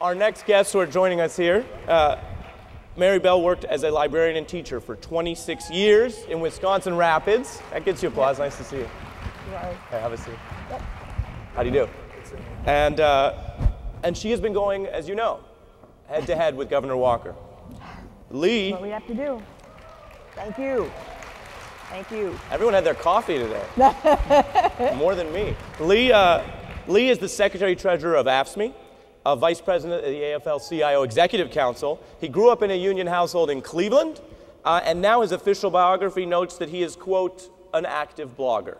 Our next guests who are joining us here, Mary Bell worked as a librarian and teacher for 26 years in Wisconsin Rapids. That gets you applause. Nice to see you. Right. Hey, have a seat. Yep. How do you do? And she has been going, as you know, head to head with Governor Walker. Lee. That's what we have to do. Thank you. Thank you. Everyone had their coffee today. More than me. Lee is the Secretary-Treasurer of AFSCME, a Vice President of the AFL-CIO Executive Council. He grew up in a union household in Cleveland, and now his official biography notes that he is, quote, an active blogger.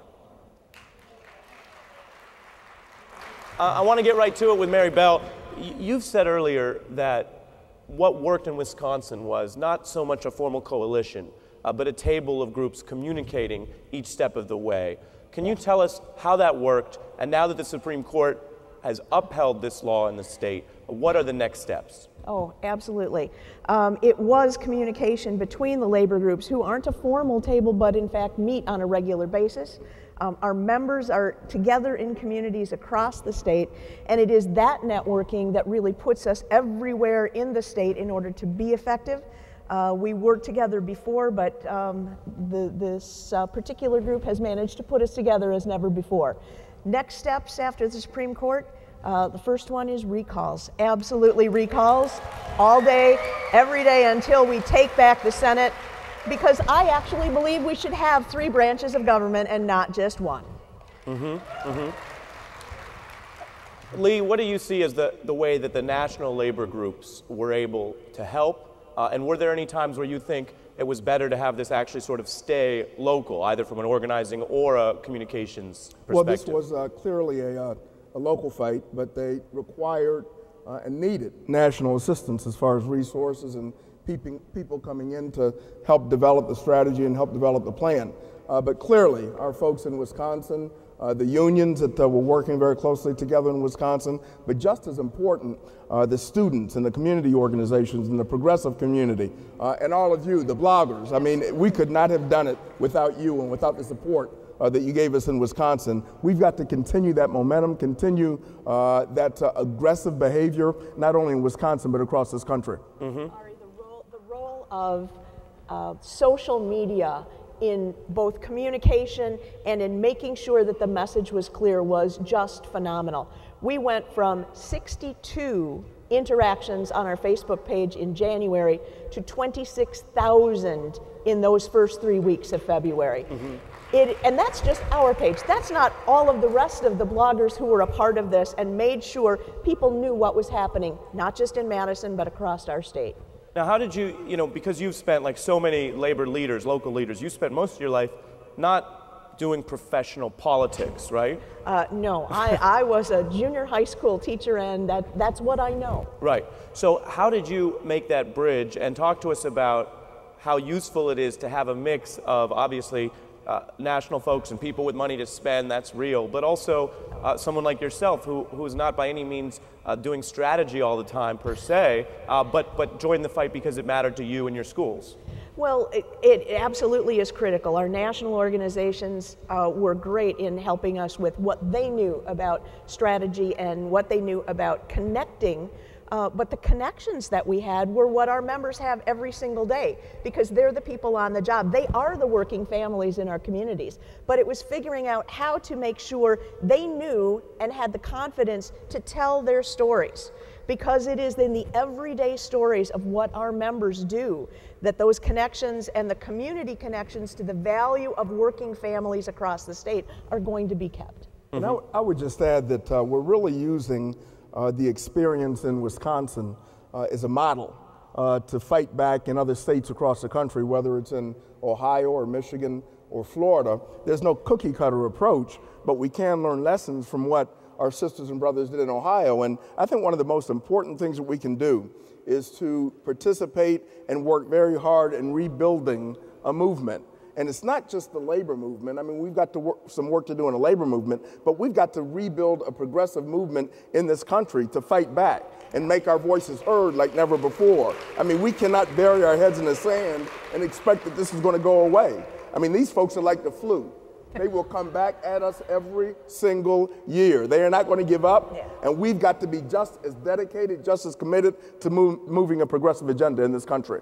I want to get right to it with Mary Bell. You've said earlier that what worked in Wisconsin was not so much a formal coalition, but a table of groups communicating each step of the way. Can you tell us how that worked? And now that the Supreme Court has upheld this law in the state, what are the next steps? Oh, absolutely. It was communication between the labor groups, who aren't a formal table, but in fact meet on a regular basis. Our members are together in communities across the state, and it is that networking that really puts us everywhere in the state in order to be effective. We worked together before, but this particular group has managed to put us together as never before. Next steps after the Supreme Court, the first one is recalls. Absolutely recalls, all day, every day, until we take back the Senate, because I actually believe we should have 3 branches of government and not just one. Lee, what do you see as the way that the national labor groups were able to help? And were there any times where you think it was better to have this actually sort of stay local, either from an organizing or a communications perspective? Well, this was clearly a local fight, but they required and needed national assistance as far as resources and people coming in to help develop the strategy and help develop the plan. But clearly, our folks in Wisconsin, the unions that were working very closely together in Wisconsin, but just as important, the students and the community organizations and the progressive community, and all of you, the bloggers. I mean, we could not have done it without you and without the support that you gave us in Wisconsin. We've got to continue that momentum, continue that aggressive behavior, not only in Wisconsin, but across this country. Ari, the role of social media in both communication and in making sure that the message was clear was just phenomenal. We went from 62 interactions on our Facebook page in January to 26,000 in those first 3 weeks of February. And that's just our page. That's not all of the rest of the bloggers who were a part of this and made sure people knew what was happening, not just in Madison, but across our state. Now, how did you, because you've spent, like so many labor leaders, local leaders, you spent most of your life not doing professional politics, right? No, I was a junior high school teacher, and that's what I know. Right. So how did you make that bridge? And talk to us about how useful it is to have a mix of, obviously, national folks and people with money to spend, that's real, but also someone like yourself who is not by any means doing strategy all the time per se, but joined the fight because it mattered to you and your schools. Well, it absolutely is critical. Our national organizations were great in helping us with what they knew about strategy and what they knew about connecting. But the connections that we had were what our members have every single day, because they're the people on the job. They are the working families in our communities. But it was figuring out how to make sure they knew and had the confidence to tell their stories, because it is in the everyday stories of what our members do that those connections and the community connections to the value of working families across the state are going to be kept. And I would just add that we're really using the experience in Wisconsin as a model to fight back in other states across the country, whether it's in Ohio or Michigan or Florida. There's no cookie cutter approach, but we can learn lessons from what our sisters and brothers did in Ohio. And I think one of the most important things that we can do is to participate and work very hard in rebuilding a movement. And it's not just the labor movement. I mean, we've got some work to do in the labor movement, but we've got to rebuild a progressive movement in this country to fight back and make our voices heard like never before. I mean, we cannot bury our heads in the sand and expect that this is going to go away. I mean, these folks are like the flu. They will come back at us every single year. They are not going to give up, and we've got to be just as dedicated, just as committed to moving a progressive agenda in this country.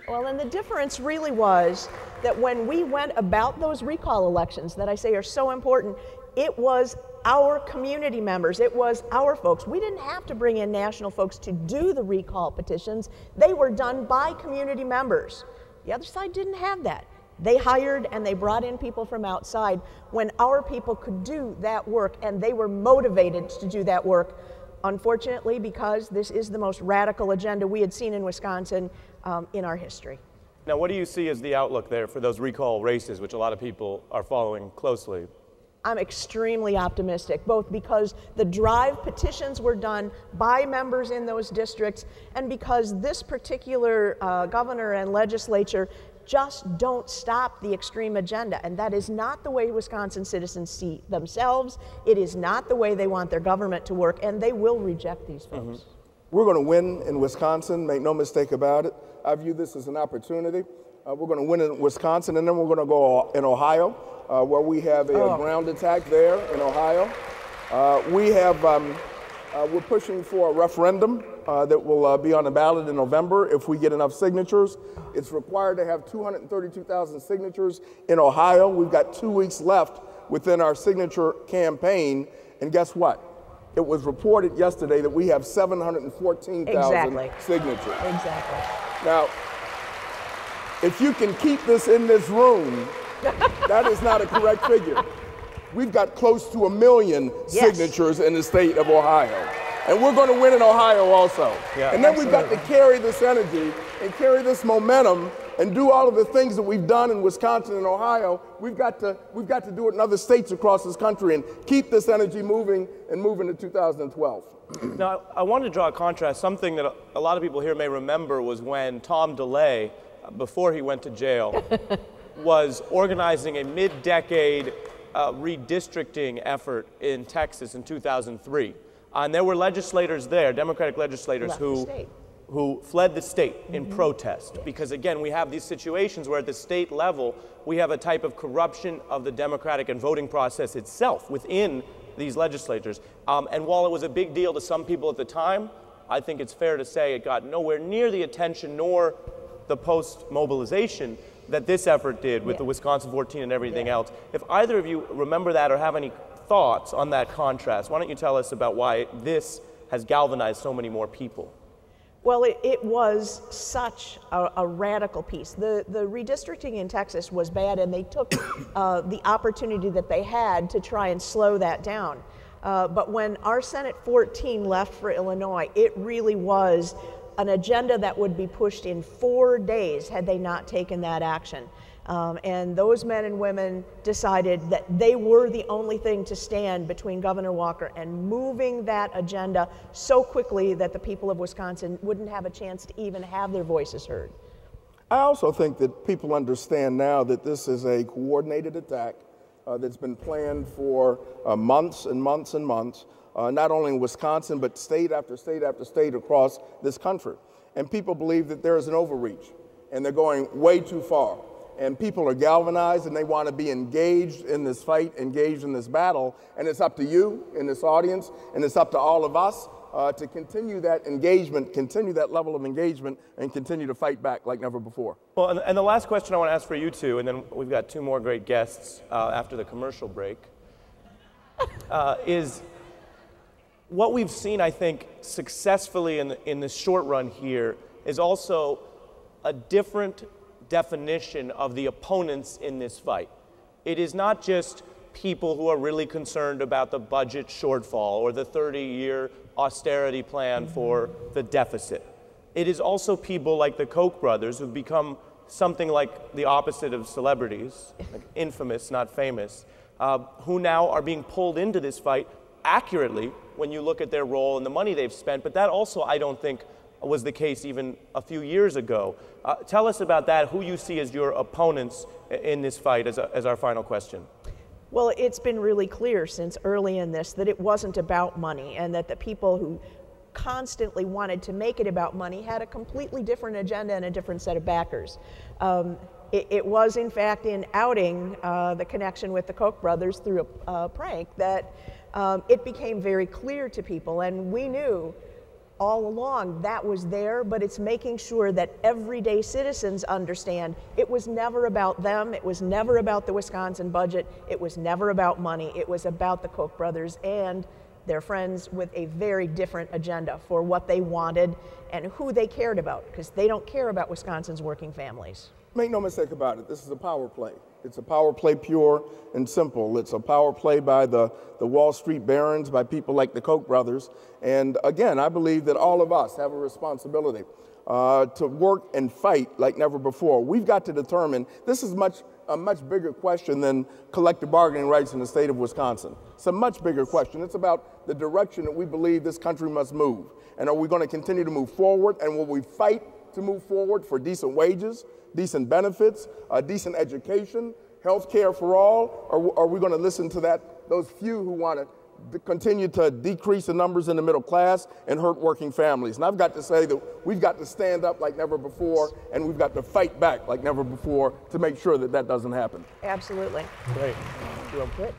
Well, and the difference really was that when we went about those recall elections that I say are so important, it was our community members, it was our folks. We didn't have to bring in national folks to do the recall petitions. They were done by community members. The other side didn't have that. They hired and they brought in people from outside when our people could do that work, and they were motivated to do that work. Unfortunately, because this is the most radical agenda we had seen in Wisconsin in our history. Now, what do you see as the outlook there for those recall races, which a lot of people are following closely? I'm extremely optimistic, both because the drive petitions were done by members in those districts, and because this particular governor and legislature just don't stop the extreme agenda. And that is not the way Wisconsin citizens see themselves. It is not the way they want their government to work, and they will reject these folks. We're going to win in Wisconsin, make no mistake about it. I view this as an opportunity. We're going to win in Wisconsin, and then we're going to go in Ohio, where we have a ground attack there in Ohio. We're pushing for a referendum that will be on the ballot in November if we get enough signatures. It's required to have 232,000 signatures in Ohio. We've got 2 weeks left within our signature campaign, and guess what? It was reported yesterday that we have 714,000 signatures. Exactly. Now, if you can keep this in this room, that is not a correct figure. We've got close to 1 million signatures in the state of Ohio. And we're going to win in Ohio also. And then we've got to carry this energy and carry this momentum and do all of the things that we've done in Wisconsin and Ohio. We've got to do it in other states across this country and keep this energy moving and moving to 2012. Now, I want to draw a contrast. Something that a lot of people here may remember was when Tom DeLay, before he went to jail, was organizing a mid-decade redistricting effort in Texas in 2003. And there were legislators there, Democratic legislators, who fled the state in protest. Because again, we have these situations where at the state level, we have a type of corruption of the democratic and voting process itself within these legislatures. And while it was a big deal to some people at the time, I think it's fair to say it got nowhere near the attention nor the post-mobilization that this effort did with the Wisconsin 14 and everything else. If either of you remember that or have any thoughts on that contrast, why don't you tell us about why this has galvanized so many more people? Well, it was such a radical piece. The redistricting in Texas was bad, and they took the opportunity that they had to try and slow that down. But when our Senate 14 left for Illinois, it really was an agenda that would be pushed in 4 days had they not taken that action. And those men and women decided that they were the only thing to stand between Governor Walker and moving that agenda so quickly that the people of Wisconsin wouldn't have a chance to even have their voices heard. I also think that people understand now that this is a coordinated attack that's been planned for months and months and months, not only in Wisconsin, but state after state after state across this country. And people believe that there is an overreach, and they're going way too far. And people are galvanized, and they want to be engaged in this fight, engaged in this battle. And it's up to you in this audience, and it's up to all of us to continue that engagement, continue that level of engagement, and continue to fight back like never before. Well, and the last question I want to ask for you two, and then we've got 2 more great guests after the commercial break, is what we've seen, I think, successfully in the short run here is also a different definition of the opponents in this fight. It is not just people who are really concerned about the budget shortfall or the 30-year austerity plan for the deficit. It is also people like the Koch brothers who've become something like the opposite of celebrities, like infamous, not famous, who now are being pulled into this fight accurately when you look at their role and the money they've spent. But that also, I don't think, was the case even a few years ago. Tell us about that, who you see as your opponents in this fight as our final question. Well, it's been really clear since early in this that it wasn't about money, and that the people who constantly wanted to make it about money had a completely different agenda and a different set of backers. it was, in fact, in outing the connection with the Koch brothers through a prank that it became very clear to people, and we knew all along that was there, but it's making sure that everyday citizens understand it was never about them, it was never about the Wisconsin budget, it was never about money, it was about the Koch brothers and their friends with a very different agenda for what they wanted and who they cared about, because they don't care about Wisconsin's working families. Make no mistake about it, this is a power play. It's a power play pure and simple. It's a power play by the Wall Street barons, by people like the Koch brothers. And again, I believe that all of us have a responsibility to work and fight like never before. We've got to determine, this is a much bigger question than collective bargaining rights in the state of Wisconsin. It's a much bigger question. It's about the direction that we believe this country must move. And are we going to continue to move forward? And will we fight to move forward for decent wages, decent benefits, decent education, health care for all? Or are we going to listen to those few who want to continue to decrease the numbers in the middle class and hurt working families? And I've got to say that we've got to stand up like never before, and we've got to fight back like never before to make sure that that doesn't happen. Absolutely. Great. Real quick.